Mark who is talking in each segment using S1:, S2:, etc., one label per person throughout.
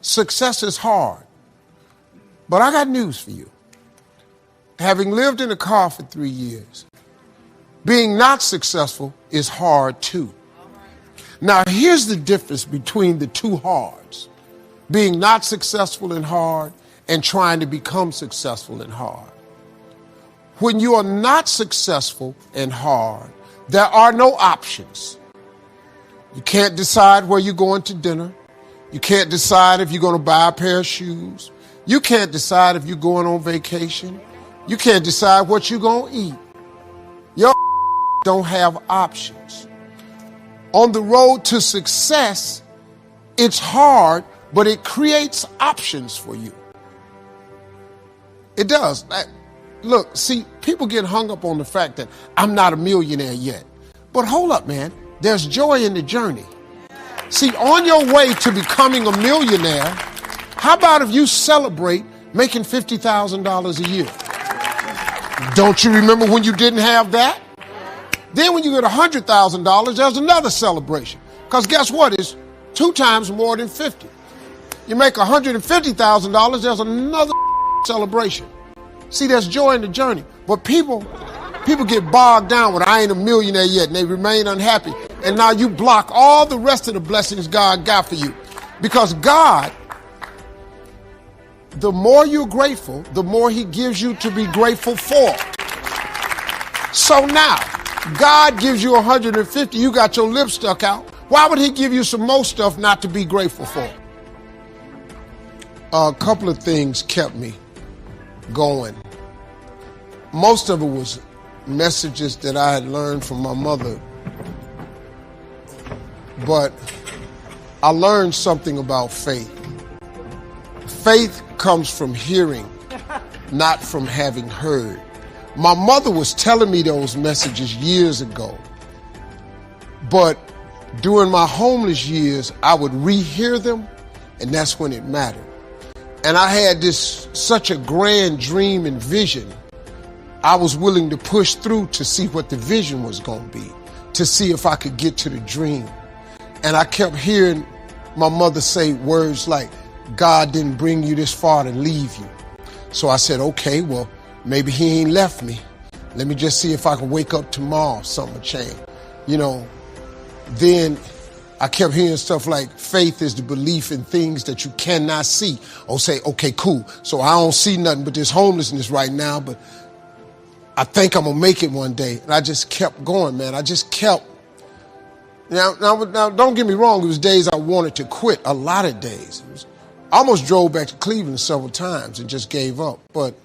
S1: success is hard. But I got news for you. Having lived in a car for 3 years, being not successful is hard too. Now, here's the difference between the two hards. Being not successful and hard, and trying to become successful and hard. When you are not successful and hard, there are no options. You can't decide where you're going to dinner. You can't decide if you're going to buy a pair of shoes. You can't decide if you're going on vacation. You can't decide what you're going to eat. Your don't have options. On the road to success, it's hard, but it creates options for you. It does. Look, see, people get hung up on the fact that I'm not a millionaire yet. But hold up, man. There's joy in the journey. See, on your way to becoming a millionaire, how about if you celebrate making $50,000 a year? Don't you remember when you didn't have that? Then when you get $100,000, there's another celebration. Because guess what? It's 2 times more than 50. You make $150,000, there's another celebration. See, there's joy in the journey. But people get bogged down with, I ain't a millionaire yet, and they remain unhappy. And now you block all the rest of the blessings God got for you. Because God, the more you're grateful, the more he gives you to be grateful for. So now, God gives you 150, you got your lips stuck out. Why would he give you some more stuff not to be grateful for? A couple of things kept me going. Most of it was messages that I had learned from my mother. But I learned something about faith. Faith comes from hearing, not from having heard. My mother was telling me those messages years ago. But during my homeless years, I would rehear them, and that's when it mattered. And I had such a grand dream and vision. I was willing to push through to see what the vision was going to be, to see if I could get to the dream. And I kept hearing my mother say words like, God didn't bring you this far to leave you. So I said, okay, well, maybe he ain't left me. Let me just see if I can wake up tomorrow, something will change. Then I kept hearing stuff like faith is the belief in things that you cannot see. Or say, okay, cool. So I don't see nothing but this homelessness right now, but I think I'm going to make it one day. And I just kept going, man. I just kept. Now, don't get me wrong. It was days I wanted to quit, a lot of days. I almost drove back to Cleveland several times and just gave up. But,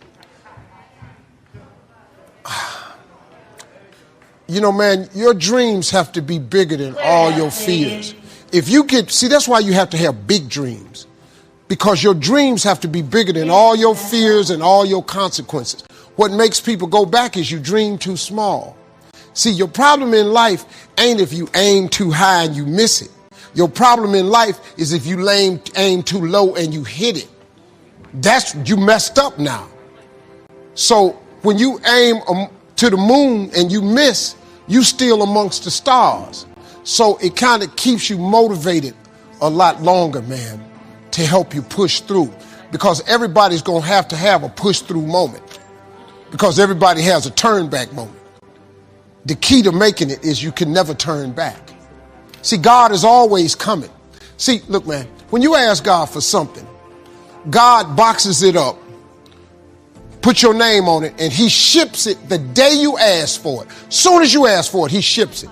S1: man, your dreams have to be bigger than all your fears. That's why you have to have big dreams. Because your dreams have to be bigger than all your fears and all your consequences. What makes people go back is you dream too small. See, your problem in life ain't if you aim too high and you miss it. Your problem in life is if you aim too low and you hit it. You messed up now. So when you aim to the moon and you miss, you still amongst the stars. So it kind of keeps you motivated a lot longer, man, to help you push through. Because everybody's going to have a push through moment. Because everybody has a turn back moment. The key to making it is you can never turn back. See, God is always coming. See, look, man, when you ask God for something, God boxes it up, put your name on it, and he ships it the day you ask for it. Soon as you ask for it, he ships it.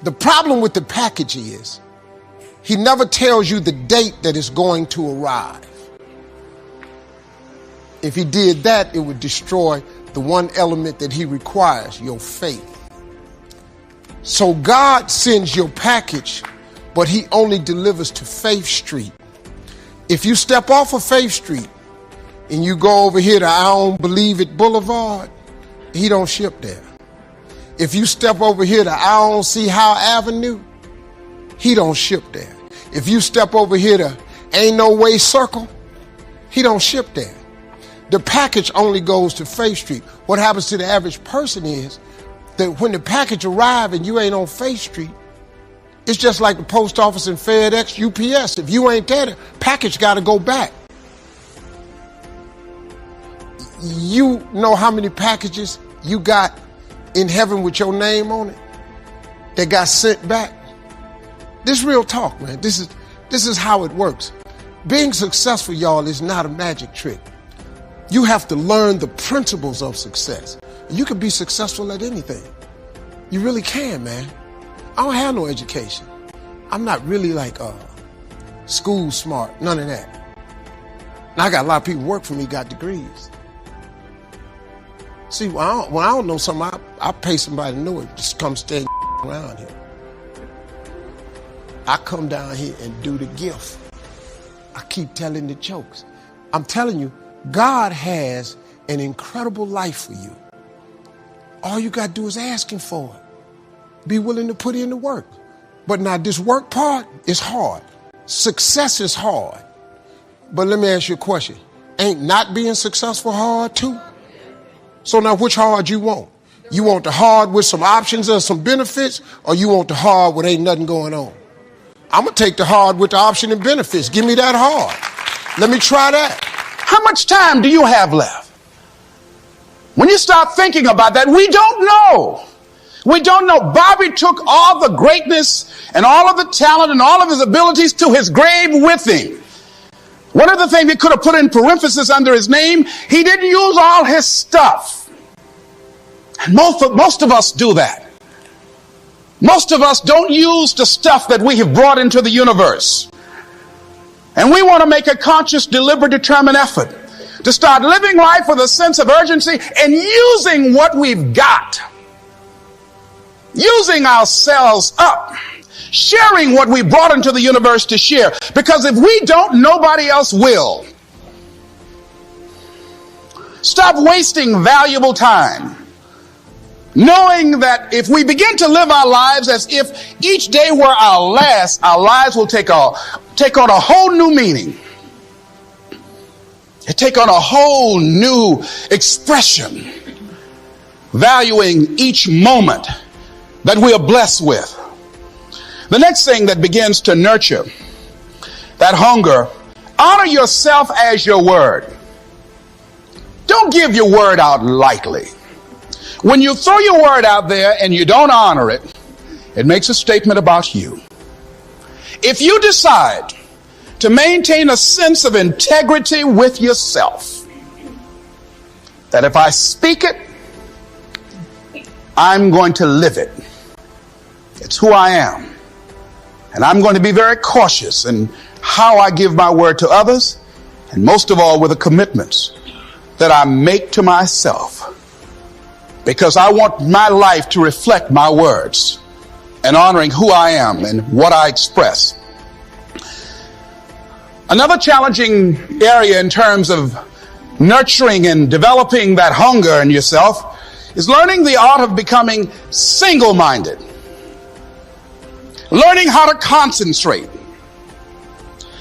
S1: The problem with the package is he never tells you the date that it's going to arrive. If he did that, it would destroy the one element that he requires, your faith. So God sends your package, but he only delivers to Faith Street. If you step off of Faith Street and you go over here to I Don't Believe It Boulevard, he don't ship there. If you step over here to I Don't See How Avenue, he don't ship there. If you step over here to Ain't No Way Circle, he don't ship there. The package only goes to Faith Street. What happens to the average person is that when the package arrives and you ain't on Faith Street, It's just like the post office and FedEx, UPS. If you ain't there, the package got to go back. You know how many packages you got in heaven with your name on it that got sent back? This real talk, man. This is how it works. Being successful, y'all, is not a magic trick. You have to learn the principles of success. You can be successful at anything. You really can, man. I don't have no education. I'm not really like school smart, none of that. And I got a lot of people work for me, got degrees. See, when I don't know something, I pay somebody to know it. Just come stand around here. I come down here and do the gift. I keep telling the jokes. I'm telling you, God has an incredible life for you. All you got to do is ask him for it. Be willing to put in the work. But now this work part is hard. Success is hard. But let me ask you a question. Ain't not being successful hard too? So now which hard you want? You want the hard with some options or some benefits, or you want the hard with ain't nothing going on? I'm going to take the hard with the option and benefits. Give me that hard. Let me try that.
S2: How much time do you have left? When you start thinking about that, we don't know. We don't know. Bobby took all the greatness and all of the talent and all of his abilities to his grave with him. One of the things he could have put in parenthesis under his name, he didn't use all his stuff. And most of us do that. Most of us don't use the stuff that we have brought into the universe. And we want to make a conscious, deliberate, determined effort to start living life with a sense of urgency and using what we've got. Using ourselves up. Sharing what we brought into the universe to share. Because if we don't, nobody else will. Stop wasting valuable time. Knowing that if we begin to live our lives as if each day were our last, our lives will take on a whole new meaning. It take on a whole new expression. Valuing each moment that we are blessed with. The next thing that begins to nurture that hunger, honor yourself as your word. Don't give your word out lightly. When you throw your word out there and you don't honor it, it makes a statement about you. If you decide to maintain a sense of integrity with yourself, that if I speak it, I'm going to live it. It's who I am. And I'm going to be very cautious in how I give my word to others, and most of all with the commitments that I make to myself. Because I want my life to reflect my words and honoring who I am and what I express. Another challenging area in terms of nurturing and developing that hunger in yourself is learning the art of becoming single-minded. Learning how to concentrate.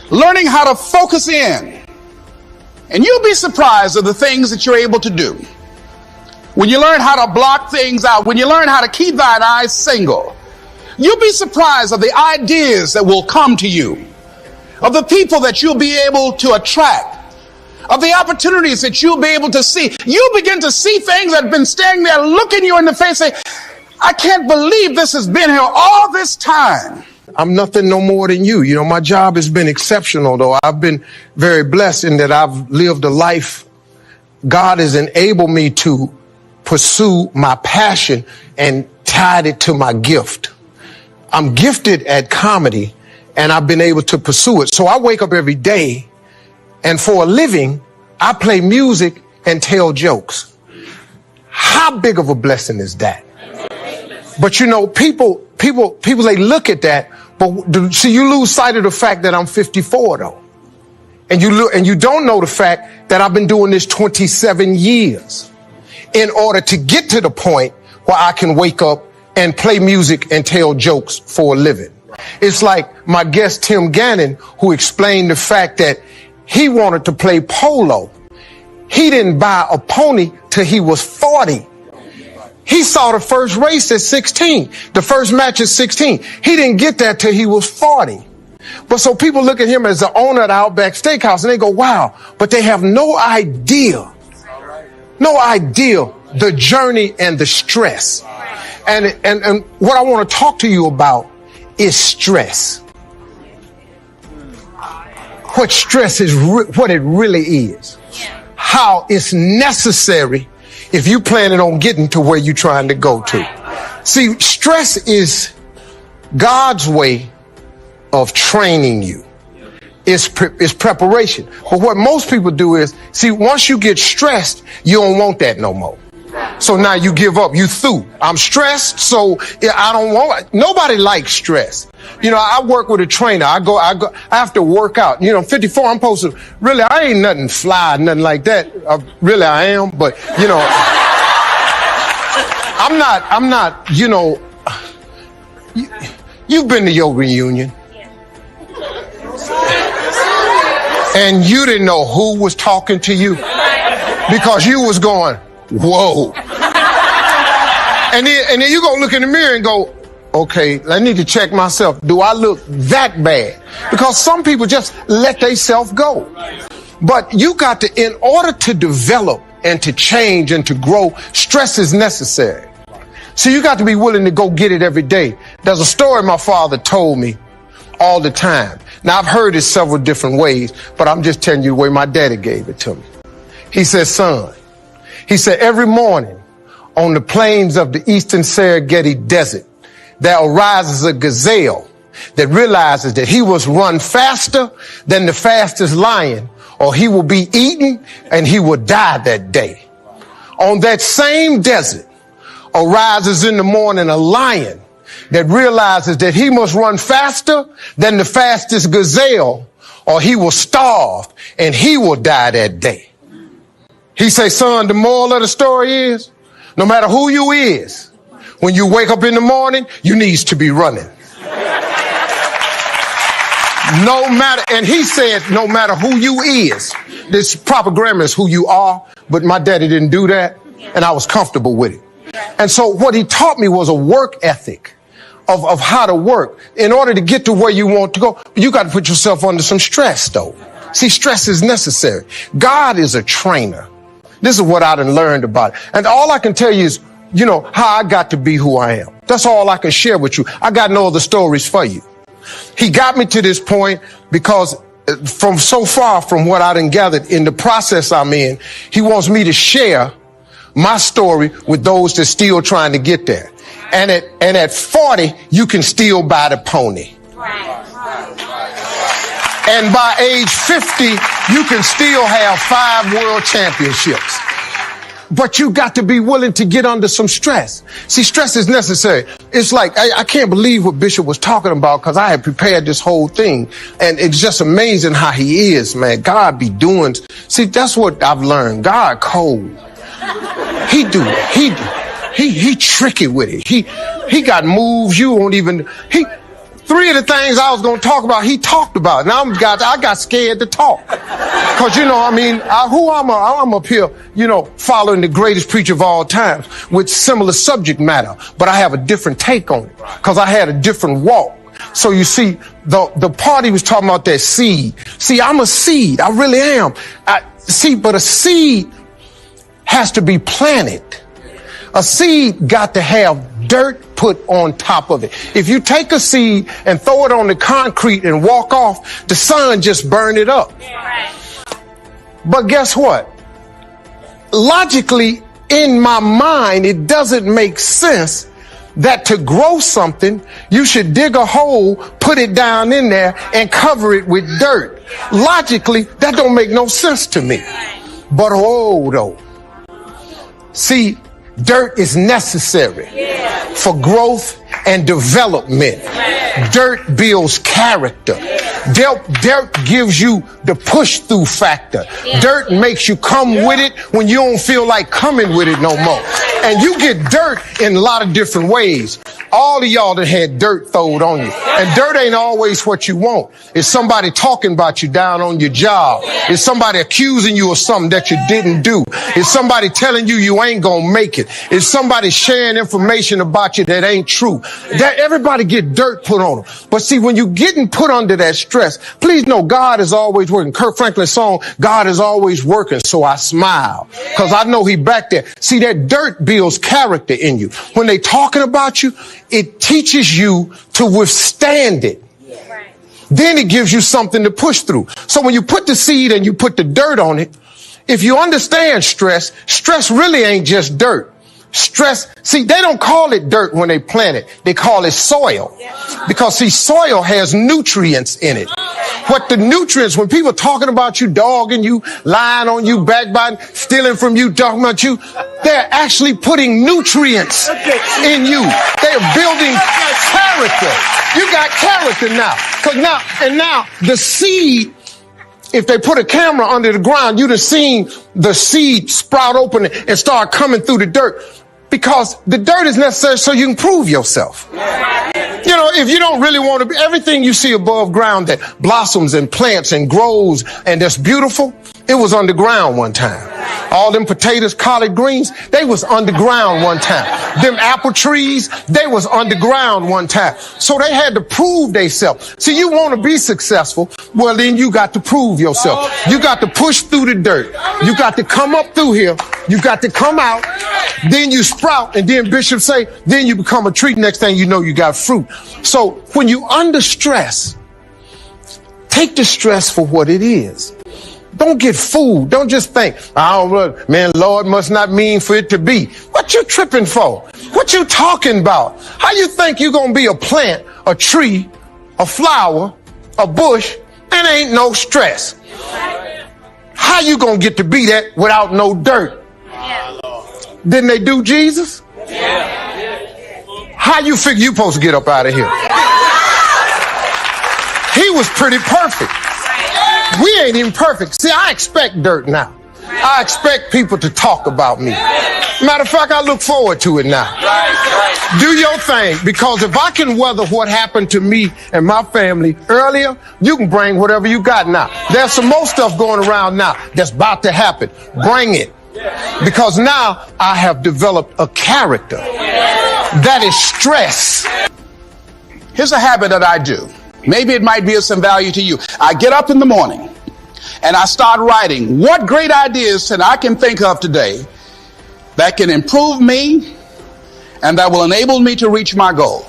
S2: Learning how to focus in. And you'll be surprised at the things that you're able to do. When you learn how to block things out, when you learn how to keep thine eyes single, you'll be surprised at the ideas that will come to you, of the people that you'll be able to attract, of the opportunities that you'll be able to see. You'll begin to see things that have been standing there looking you in the face and say, I can't believe this has been here all this time.
S1: I'm nothing no more than you. You know, my job has been exceptional, though. I've been very blessed in that I've lived a life. God has enabled me to pursue my passion and tied it to my gift. I'm gifted at comedy, and I've been able to pursue it. So I wake up every day, and for a living, I play music and tell jokes. How big of a blessing is that? But you know, people, they look at that, but see, you lose sight of the fact that I'm 54 though. And you don't know the fact that I've been doing this 27 years in order to get to the point where I can wake up and play music and tell jokes for a living. It's like my guest, Tim Gannon, who explained the fact that he wanted to play polo. He didn't buy a pony till he was 40. He saw the first race at 16, the first match at 16. He didn't get that till he was 40. But so people look at him as the owner of the Outback Steakhouse and they go, wow, but they have no idea the journey and the stress. And what I want to talk to you about is stress. What stress is, what it really is. How it's necessary if you're planning on getting to where you're trying to go to. See, stress is God's way of training you. It's preparation. But what most people do is, see, once you get stressed, you don't want that no more. So now you give up. You through. I'm stressed, so I don't want it. Nobody likes stress. You know, I work with a trainer. I have to work out. You know, I'm 54. I'm supposed to, really, I ain't nothing fly, nothing like that. Really, I am. But, you know, I'm not, you know, you've been to your reunion. And you didn't know who was talking to you because you was going, whoa. And then you go look in the mirror and go, okay, I need to check myself. Do I look that bad? Because some people just let themselves go. But you got to, in order to develop and to change and to grow, stress is necessary. So you got to be willing to go get it every day. There's a story my father told me all the time. Now, I've heard it several different ways, but I'm just telling you the way my daddy gave it to me. He said, son, he said, every morning on the plains of the eastern Serengeti Desert, there arises a gazelle that realizes that he must run faster than the fastest lion, or he will be eaten and he will die that day. On that same desert arises in the morning a lion that realizes that he must run faster than the fastest gazelle, or he will starve and he will die that day. He say, son, the moral of the story is, no matter who you is, when you wake up in the morning, you needs to be running. No matter, and he said, no matter who you is, this proper grammar is who you are, but my daddy didn't do that, and I was comfortable with it. And so what he taught me was a work ethic of how to work. In order to get to where you want to go, you got to put yourself under some stress, though. See, stress is necessary. God is a trainer. This is what I done learned about it. And all I can tell you is, you know, how I got to be who I am. That's all I can share with you. I got no other stories for you. He got me to this point because from so far from what I done gathered in the process I'm in, he wants me to share my story with those that's still trying to get there. And at 40, you can still buy the pony. And by age 50, you can still have 5 world championships. But you got to be willing to get under some stress. See, stress is necessary. It's like, I can't believe what Bishop was talking about because I had prepared this whole thing. And it's just amazing how he is, man. God be doing. See, that's what I've learned. God cold. He tricky with it. He got moves you won't even, 3 of the things I was going to talk about, he talked about. Now I got scared to talk. Cause you know, I mean, I'm up here, you know, following the greatest preacher of all times with similar subject matter, but I have a different take on it cause I had a different walk. So you see, the part he was talking about that seed. See, I'm a seed. I really am. But a seed has to be planted. A seed got to have dirt put on top of it. If you take a seed and throw it on the concrete and walk off, the sun just burned it up. But guess what? Logically, in my mind, it doesn't make sense that to grow something, you should dig a hole, put it down in there, and cover it with dirt. Logically, that don't make no sense to me. But though. See, dirt is necessary for growth and development. Dirt builds character. Dirt gives you the push through factor. Dirt makes you come with it when you don't feel like coming with it no more. And you get dirt in a lot of different ways. All of y'all that had dirt thrown on you. And dirt ain't always what you want. It's somebody talking about you down on your job. It's somebody accusing you of something that you didn't do. It's somebody telling you you ain't gonna make it. It's somebody sharing information about you that ain't true. That everybody get dirt put on them. But see, when you getting put under that stress, please know God is always working. Kirk Franklin's song, God is always working, so I smile. Because I know he back there. See, that dirt builds character in you. When they talking about you, it teaches you to withstand it. Then it gives you something to push through. So when you put the seed and you put the dirt on it, if you understand stress, stress really ain't just dirt. Stress, see, they don't call it dirt when they plant it. They call it soil. Because, see, soil has nutrients in it. What the nutrients, when people talking about you, dogging you, lying on you, backbiting, stealing from you, talking about you, they're actually putting nutrients in you. They're building character. You got character now. Now the seed, if they put a camera under the ground, you'd have seen the seed sprout open and start coming through the dirt. Because the dirt is necessary so you can prove yourself. You know, if you don't really want to be, everything you see above ground that blossoms and plants and grows and that's beautiful, it was underground one time. All them potatoes, collard greens, they was underground one time. Them apple trees, they was underground one time. So they had to prove themselves. See, you want to be successful, well, then you got to prove yourself. You got to push through the dirt. You got to come up through here. You got to come out. Then you sprout. And then Bishop say, then you become a tree. Next thing you know, you got fruit. So when you under stress, take the stress for what it is. Don't get fooled. Don't just think, oh, man, Lord must not mean for it to be. What you tripping for? What you talking about? How you think you gonna be a plant, a tree, a flower, a bush, and ain't no stress? How you gonna get to be that without no dirt? Didn't they do Jesus? How you figure you supposed to get up out of here? He was pretty perfect. We ain't even perfect. See, I expect dirt now. I expect people to talk about me. Matter of fact, I look forward to it now. Do your thing, because if I can weather what happened to me and my family earlier, you can bring whatever you got now. There's some more stuff going around now that's about to happen. Bring it. Because now I have developed a character that is stress.
S2: Here's a habit that I do. Maybe it might be of some value to you. I get up in the morning and I start writing what great ideas that I can think of today that can improve me and that will enable me to reach my goal.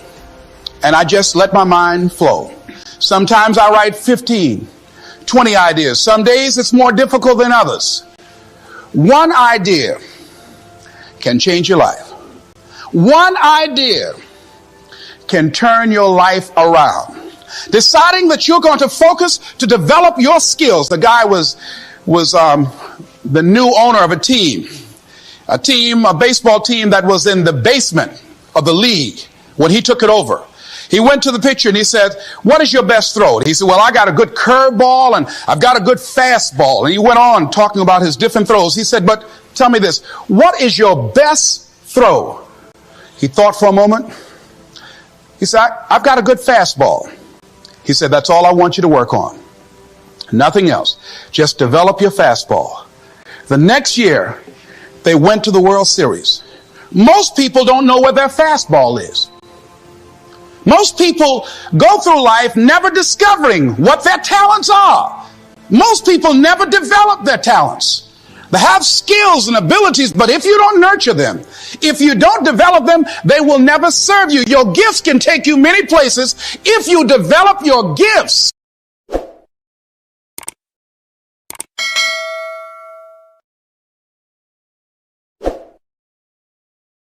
S2: And I just let my mind flow. Sometimes I write 15, 20 ideas. Some days it's more difficult than others. One idea can change your life. One idea can turn your life around. Deciding that you're going to focus to develop your skills. The guy was the new owner of a baseball team that was in the basement of the league when he took it over. He went to the picture and he said, what is your best throw? He said, well, I got a good curveball and I've got a good fastball. And he went on talking about his different throws. He said, but tell me this, what is your best throw? He thought for a moment. He said, I've got a good fastball. He said, that's all I want you to work on. Nothing else. Just develop your fastball. The next year, they went to the World Series. Most people don't know where their fastball is. Most people go through life never discovering what their talents are. Most people never develop their talents. They have skills and abilities, but if you don't nurture them, if you don't develop them, they will never serve you. Your gifts can take you many places if you develop your gifts.